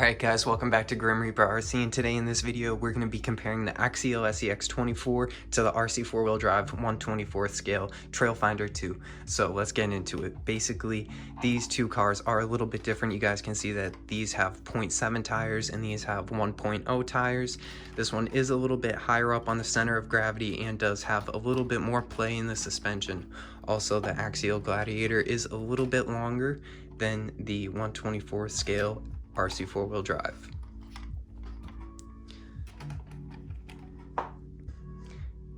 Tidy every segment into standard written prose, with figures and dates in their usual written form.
Alright guys, welcome back to Grim Reaper RC, and today in this video we're going to be comparing the Axial SCX24 to the Rc4 drive 1/24th scale Trailfinder 2. So let's get into it. Basically, these two cars are a little bit different. You guys can see that these have 0.7 tires and these have 1.0 tires. This one is a little bit higher up on the center of gravity and does have a little bit more play in the suspension. Also, the Axial Gladiator is a little bit longer than the 1/24th scale Rc4 wheel drive.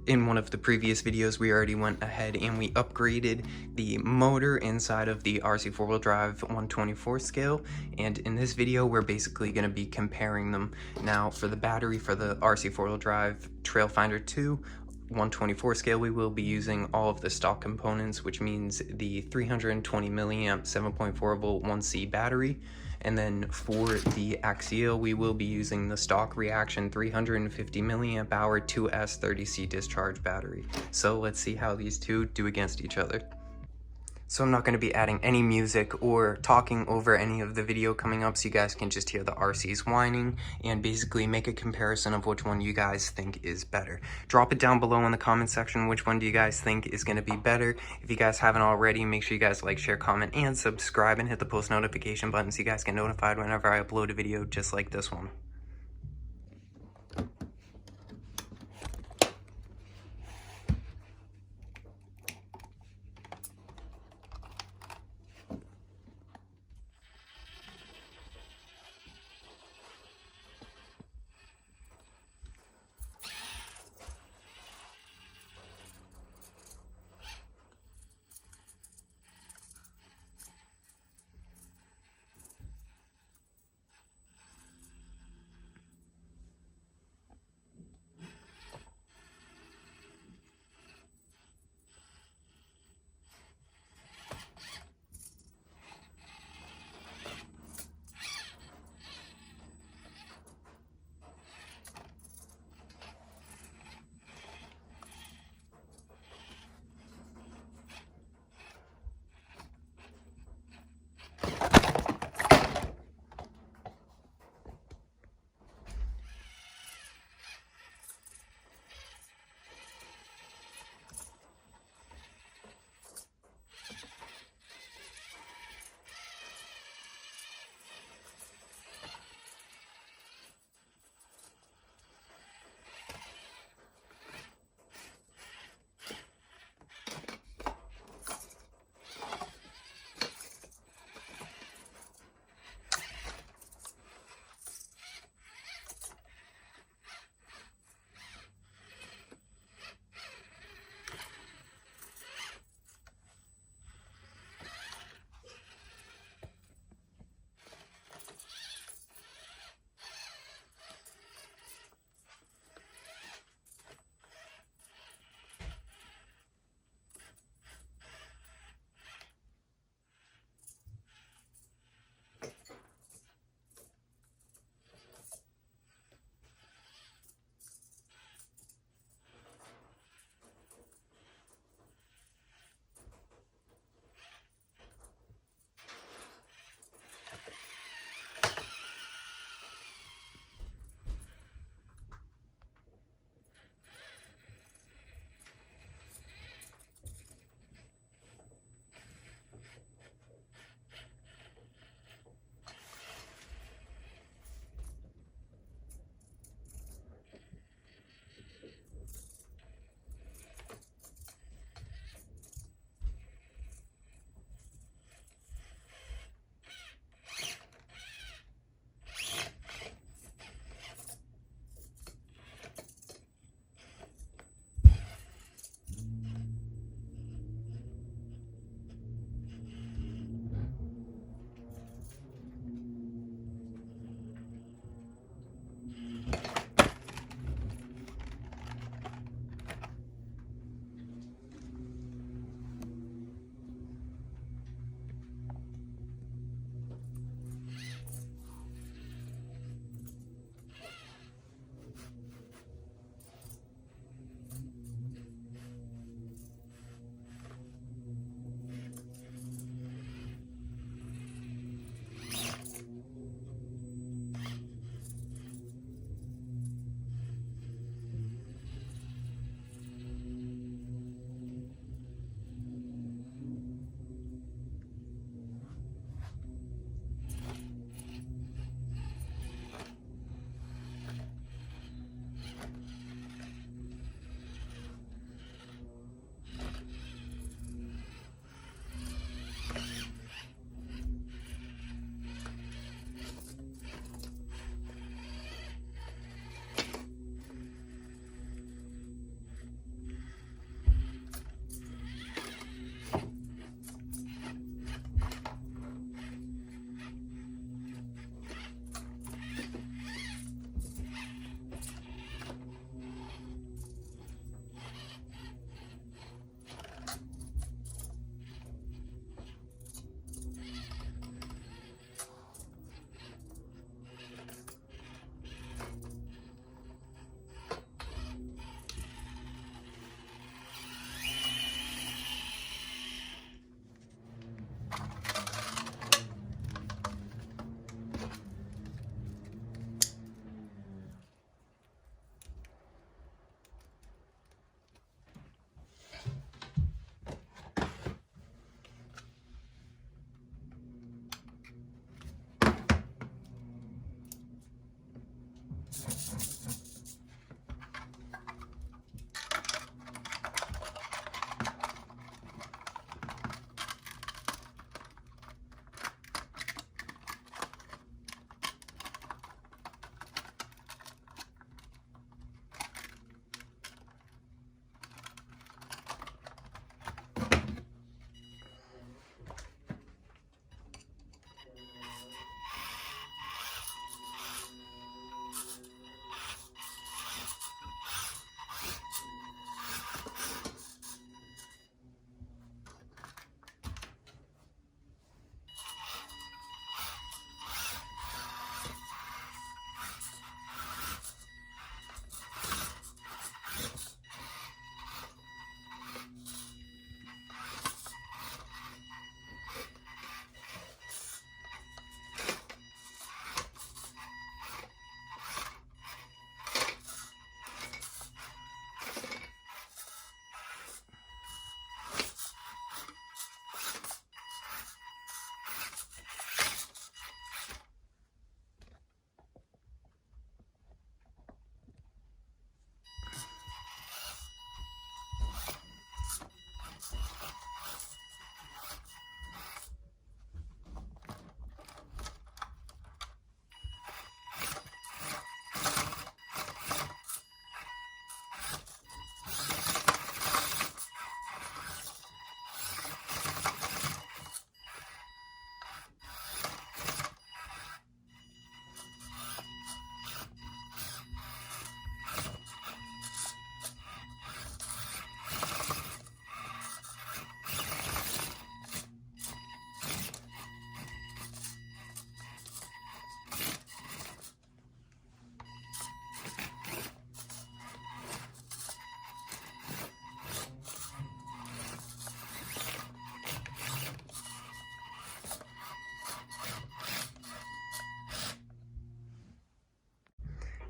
In one of the previous videos, we already went ahead and we upgraded the motor inside of the Rc4 wheel drive 1/24th scale, and in this video we're basically going to be comparing them. Now, for the battery for the Rc4 wheel drive Trailfinder 2 1/24 scale, we will be using all of the stock components, which means the 320 milliamp 7.4 volt 1C battery. And then for the Axial, we will be using the stock reaction 350 milliamp hour 2S30C discharge battery. So let's see how these two do against each other. So I'm not going to be adding any music or talking over any of the video coming up, so you guys can just hear the RCs whining and basically make a comparison of which one you guys think is better. Drop it down below in the comment section, which one do you guys think is going to be better. If you guys haven't already, make sure you guys like, share, comment, and subscribe, and hit the post notification button so you guys get notified whenever I upload a video just like this one.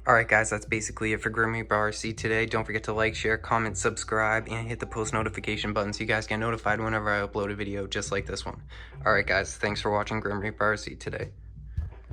Alright guys, that's basically it for Grim Reaper RC today. Don't forget to like, share, comment, subscribe, and hit the post notification button so you guys get notified whenever I upload a video just like this one. Alright guys, thanks for watching Grim Reaper RC today.